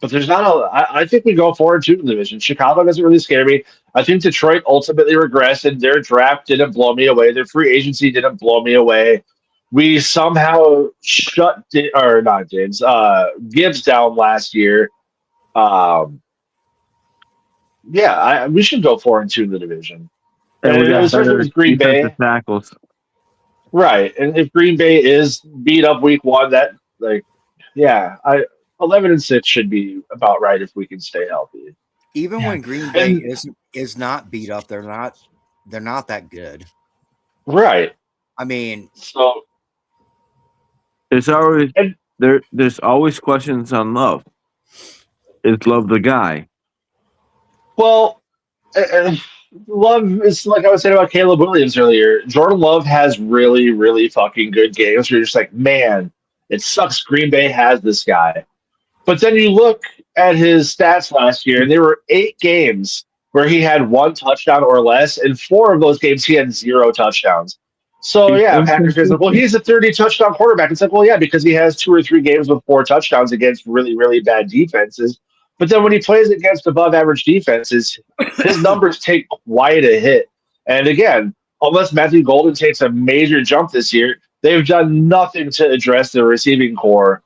there's not I think we go 4-2 in the division. Chicago doesn't really scare me. I think Detroit ultimately regressed, and their draft didn't blow me away. Their free agency didn't blow me away. We somehow shut Gibbs down last year. Yeah, we should go 4-2 in the division, And and we got especially better with Green defensive Bay, tackles. right? And if Green Bay is beat up week one, that like, yeah, 11-6 should be about right if we can stay healthy. Even Yeah. when Green Bay And is not beat up, they're not that good. right, I mean, so There's always and there's always questions on Love. Is Love the guy? well, and Love is like I was saying about Caleb Williams earlier. Jordan Love has really, really fucking good games. Where you're just like, man, it sucks. Green Bay has this guy. But then you look at his stats last year, and there were 8 games where he had 1 touchdown or less, and 4 of those games he had 0 touchdowns. So He's yeah, Packers fans are like, well, inconsistent. he's a 30 touchdown quarterback. It's like, well, yeah, because he has 2 or 3 games with 4 touchdowns against really, really bad defenses. But then when he plays against above average defenses, his numbers take quite a hit. And again, unless Matthew Golden takes a major jump this year, they've done nothing to address the receiving core,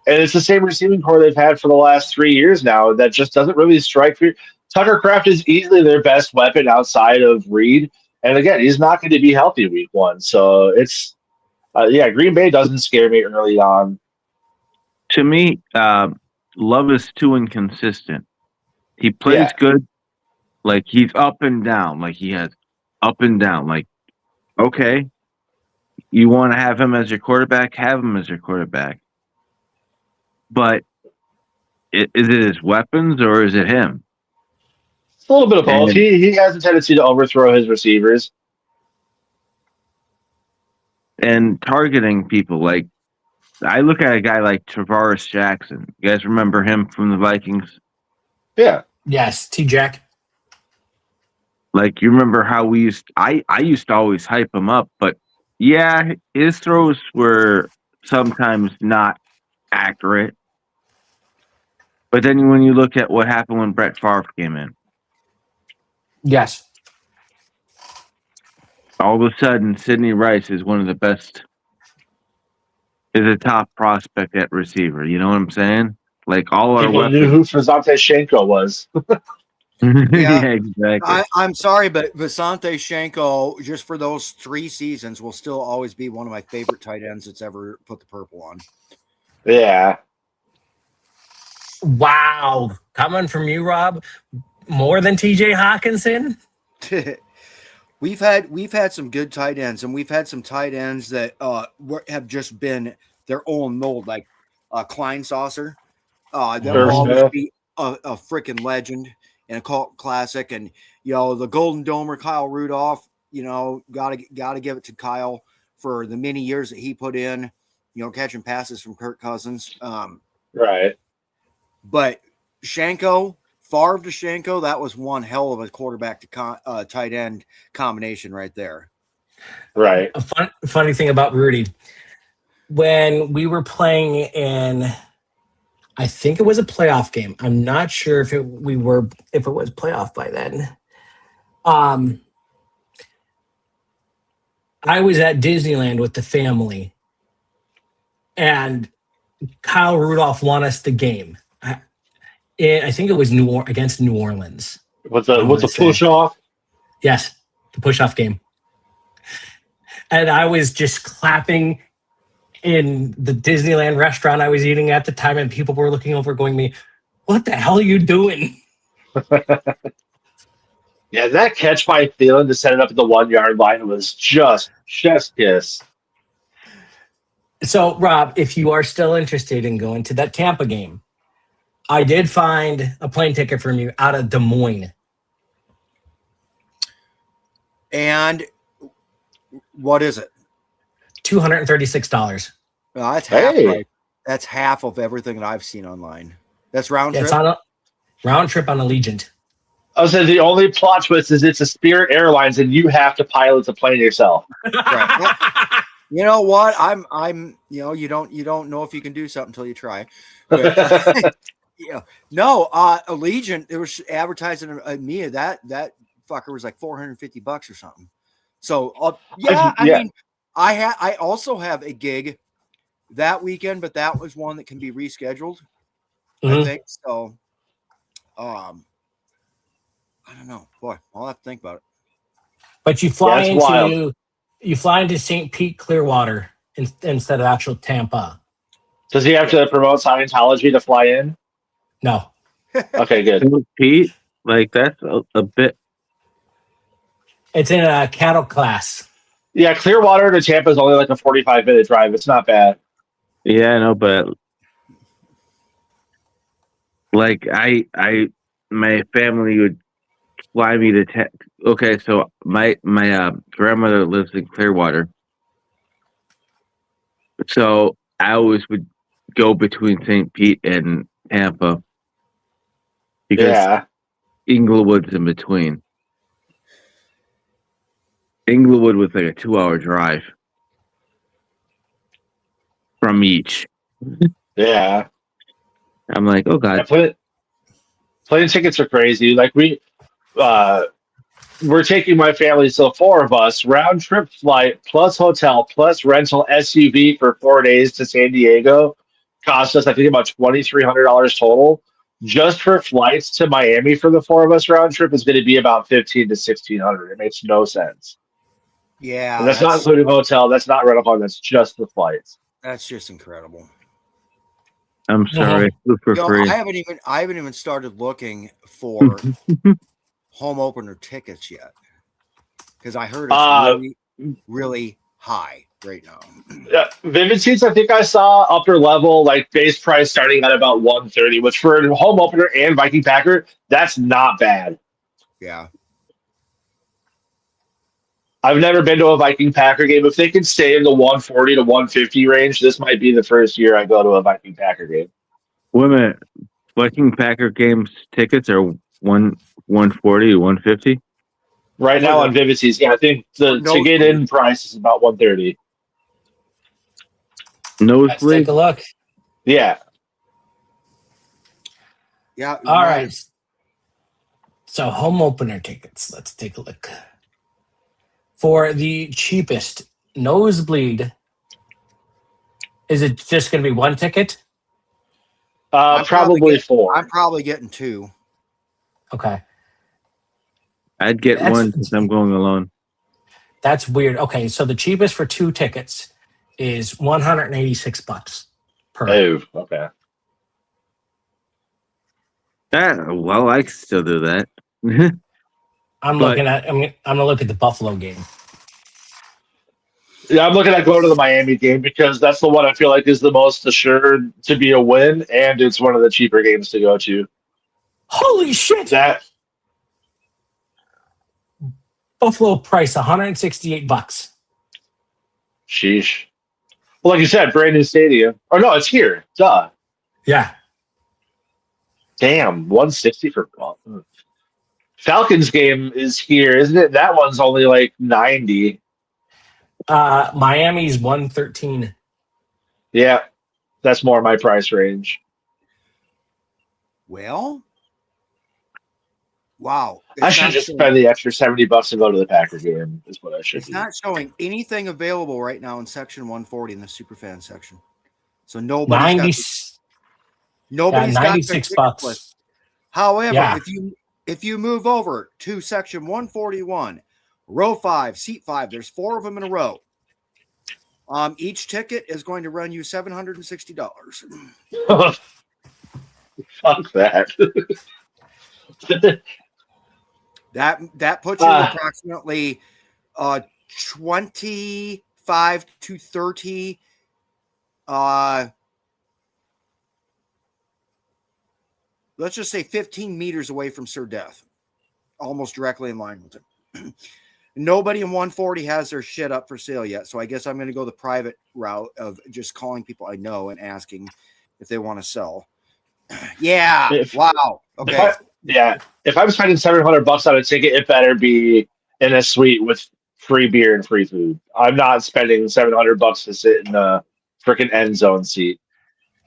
and it's the same receiving core they've had for the last 3 years now that just doesn't really strike fear. Tucker Kraft is easily their best weapon outside of Reed. And again, he's not going to be healthy week one. So it's, yeah, Green Bay doesn't scare me early on. To me, Love is too inconsistent. He plays Yeah. good, like he's up and down, like he has up and down. Like, okay, you want to have him as your quarterback, have him as your quarterback. But is it his weapons or is it him? It's a little bit of both. And He has a tendency to overthrow his receivers. and targeting people. Like I look at a guy like Travaris Jackson. You guys remember him from the Vikings? Yeah. Yes, T Jack. Like you remember how I used to always hype him up, but yeah, his throws were sometimes not accurate. But then when you look at what happened when Brett Favre came in, Yes. all of a sudden Sidney Rice is one of the best, is a top prospect at receiver. You know what I'm saying? Like all our People knew weapons. who Fazante Shenko was. Yeah, exactly. I'm sorry, but Vasante Shenko, just for those 3 seasons, will still always be one of my favorite tight ends that's ever put the purple on. Yeah. Wow. Coming from you, Rob, more than TJ Hawkinson? We've had some good tight ends, and we've had some tight ends that have just been their own mold, like Klein Saucer. They'll Irv always Smith. be a freaking legend and a cult classic. And the Golden Domer, Kyle Rudolph. Gotta give it to Kyle for the many years that he put in. Catching passes from Kirk Cousins. Right. But Shanko, Favre to Shanko, that was one hell of a quarterback to tight end combination right there. Right. A funny thing about Rudy, when we were playing in, I think it was a playoff game. I'm not sure if it was playoff by then. I was at Disneyland with the family, and Kyle Rudolph won us the game. I think it was against New Orleans. What's a push off? Yes, the push-off game. And I was just clapping in the Disneyland restaurant I was eating at the time, and people were looking over going me, what the hell are you doing? Yeah, that catch by Thielen to set it up at the 1 yard line was just kiss. So, Rob, if you are still interested in going to that Tampa game, I did find a plane ticket from you out of Des Moines. And what is it? $236. That's half. Hey. That's half of everything that I've seen online. That's round Yeah, trip. it's on a round trip on Allegiant. I was saying the only plot twist is it's a Spirit Airlines and you have to pilot the plane yourself. Right. You know what? I'm. You don't know if you can do something until you try. But, no. Allegiant. It was advertising me that fucker was like $450 or something. So I mean, I also have a gig that weekend, but that was one that can be rescheduled. I think so. I don't know. Boy, I'll have to think about it. But you fly into St. Pete, Clearwater instead of actual Tampa. Does he have to promote Scientology to fly in? No. Okay, good. Pete, like that's a bit. It's in a cattle class. Yeah, Clearwater to Tampa is only like a 45-minute drive. It's not bad. Yeah, I know, but like my family would fly me to. Okay, so my grandmother lives in Clearwater, so I always would go between St. Pete and Tampa because Inglewood's in between. Inglewood was like a 2-hour drive from each. Yeah. I'm like, oh god. Yeah, plane tickets are crazy. Like we're taking my family, so 4 of us, round trip flight plus hotel plus rental SUV for 4 days to San Diego cost us, I think, about $2,300 total. Just for flights to Miami for the 4 of us round trip is going to be about $1,500 to $1,600. It makes no sense. Yeah, And that's not including hotel. That's not rental car. That's just the flights. That's just incredible. I'm sorry, for free. I haven't even started looking for home opener tickets yet because I heard it's really, really high right now. Yeah, Vivid Seats, I think I saw upper level, like base price starting at about $130, which for a home opener and Viking Packer, that's not bad. Yeah. I've never been to a Viking Packer game. If they can stay in the 140 to 150 range, this might be the first year I go to a Viking Packer game. Wait a minute. Viking Packer games tickets are 140 to 150? Right now on Vivid Seats, yeah, I think the to get in price is about 130. Nosebleed? Let's take a look. Yeah. Yeah. All right. So home opener tickets. Let's take a look. For the cheapest nosebleed, is it just going to be one ticket? Probably 4. I'm probably getting 2. Okay. I'd get one since I'm going alone. That's weird. Okay, so the cheapest for 2 tickets is $186 per. Oh, okay. Well, I can still do that. I'm gonna look at the Buffalo game. Yeah, I'm looking at going to the Miami game because that's the one I feel like is the most assured to be a win, and it's one of the cheaper games to go to. Holy shit! That Buffalo price $168. Sheesh. Well, like you said, brand new stadium. Oh no, it's here. Duh. Yeah. Damn, 160 for Falcons game is here, isn't it? That one's only like 90. Miami's 113. Yeah, that's more my price range. Well, wow. I should just spend the extra $70 to go to the Packer game. Is what I should. It's not showing anything available right now in section 140 in the superfan section. So nobody's got $96. However, if you move over to section 141, row 5, seat 5, there's 4 of them in a row. Each ticket is going to run you $760. Fuck that. that puts you approximately 25 to 30 let's just say 15 meters away from Sir Death, almost directly in line with him. Nobody in 140 has their shit up for sale yet, so I guess I'm going to go the private route of just calling people I know and asking if they want to sell. Yeah. Wow. Okay. If I'm spending $700 on a ticket, it better be in a suite with free beer and free food. I'm not spending $700 to sit in a freaking end zone seat.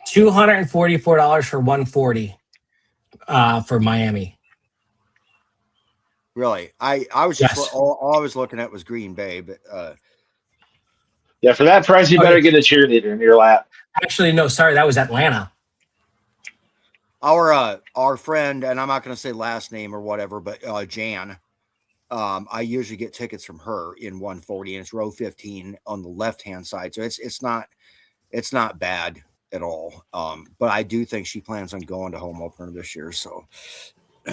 $244 for 140 for Miami. Really? I was just all I was looking at was Green Bay, but yeah, for that price, you better get a cheerleader in your lap. Actually, no, sorry, that was Atlanta. Our friend, and I'm not going to say last name or whatever, but Jan. I usually get tickets from her in 140, and it's row 15 on the left hand side, so it's not bad at all. But I do think she plans on going to home opener this year. So,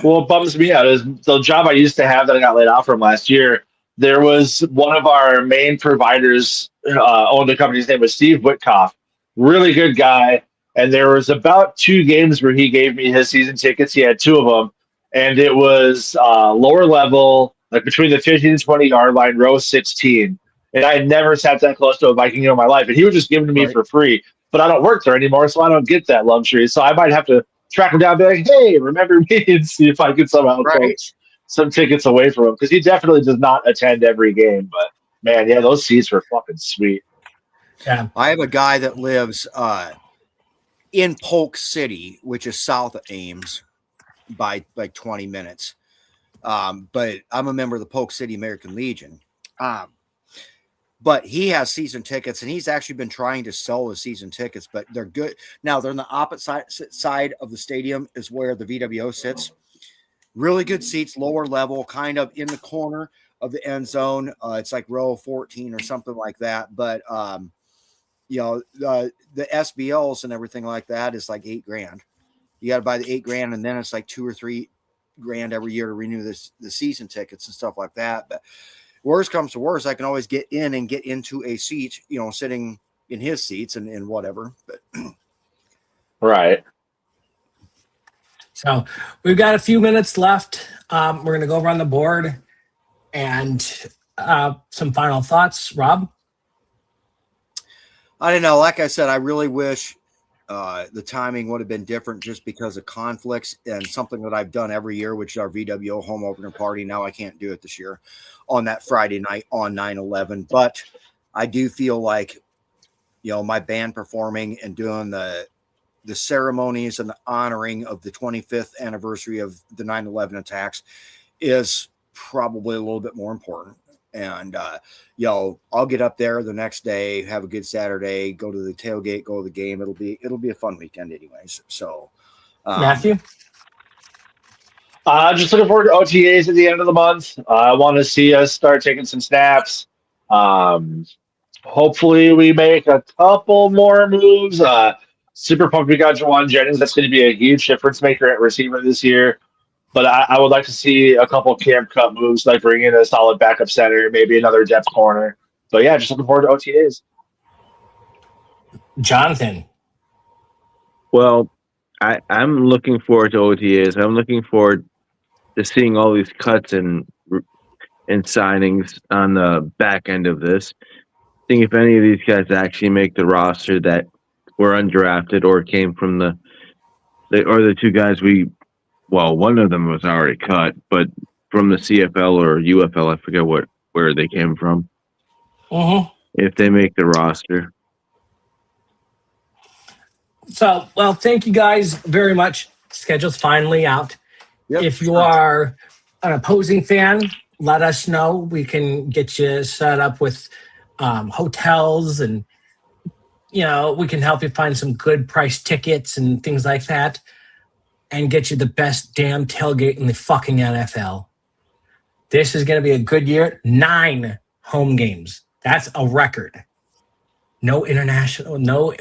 Well, what bums me out is the job I used to have that I got laid off from last year. There was one of our main providers owned the company. His name was Steve Whitkoff, really good guy. And there was about 2 games where he gave me his season tickets. He had 2 of them, and it was lower level, like between the 15 and 20 yard line, row 16. And I had never sat that close to a Viking game in my life, and he was just giving to me for free. But I don't work there anymore, so I don't get that luxury. So I might have to track him down, and be like, "Hey, remember me?" and see if I can somehow coax some tickets away from him, because he definitely does not attend every game. But man, yeah, those seats were fucking sweet. Yeah, I have a guy that lives in Polk City, which is south of Ames by like 20 minutes. But I'm a member of the Polk City American Legion. But he has season tickets, and he's actually been trying to sell the season tickets, but they're good. Now, they're on the opposite side of the stadium is where the VWO sits. Really good seats, lower level, kind of in the corner of the end zone. It's like row 14 or something like that. But, the SBLs and everything like that is like $8,000. You got to buy the $8,000, and then it's like $2,000 or $3,000 every year to renew the season tickets and stuff like that. But worst comes to worst, I can always get in and get into a seat, sitting in his seats and whatever. But right. So we've got a few minutes left. We're going to go around the board and some final thoughts. Rob? I don't know. Like I said, I really wish the timing would have been different just because of conflicts and something that I've done every year, which is our VWO home opener party. Now I can't do it this year on that Friday night on 9/11. But I do feel like, my band performing and doing the ceremonies and the honoring of the 25th anniversary of the 9/11 attacks is probably a little bit more important. And, I'll get up there the next day, have a good Saturday, go to the tailgate, go to the game. It'll be a fun weekend anyways. So, Matthew? Just looking forward to OTAs at the end of the month. I want to see us start taking some snaps. Hopefully we make a couple more moves. Super pumped we got Jawan Jennings. That's going to be a huge difference maker at receiver this year. But I would like to see a couple Camp Cup moves, like bring in a solid backup center, maybe another depth corner. But yeah, just looking forward to OTAs. Jonathan? Well, I'm looking forward to OTAs. I'm looking forward to seeing all these cuts and signings on the back end of this. Seeing if any of these guys actually make the roster that were undrafted or came from the 2 guys one of them was already cut, but from the CFL or UFL, I forget where they came from. If they make the roster. So, well, thank you guys very much. Schedule's finally out. Yep. If you are an opposing fan, let us know. We can get you set up with hotels, and we can help you find some good price tickets and things like that, and get you the best damn tailgate in the fucking NFL. This is going to be a good year. 9 home games. That's a record. No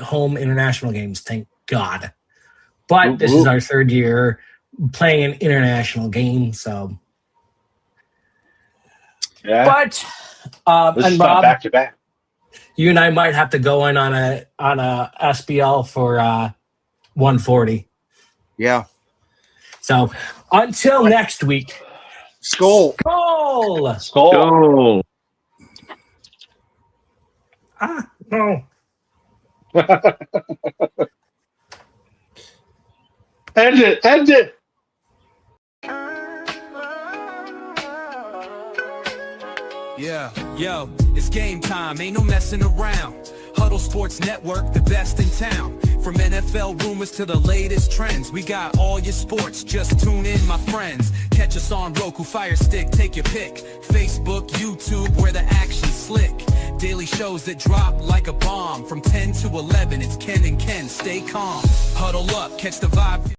home international games, thank God. But this is our 3rd year playing an international game, so. Yeah. But this is Rob, back to back. You and I might have to go in on a SBL for 140. Yeah. So until next week. Skol. Skol. Skol. No. End it. Yeah, yo, it's game time, ain't no messing around. Huddle Sports Network, the best in town. From NFL rumors to the latest trends, we got all your sports, just tune in, my friends. Catch us on Roku, Fire Stick, take your pick. Facebook, YouTube, where the action's slick. Daily shows that drop like a bomb. From 10 to 11, it's Ken and Ken, stay calm. Huddle up, catch the vibe.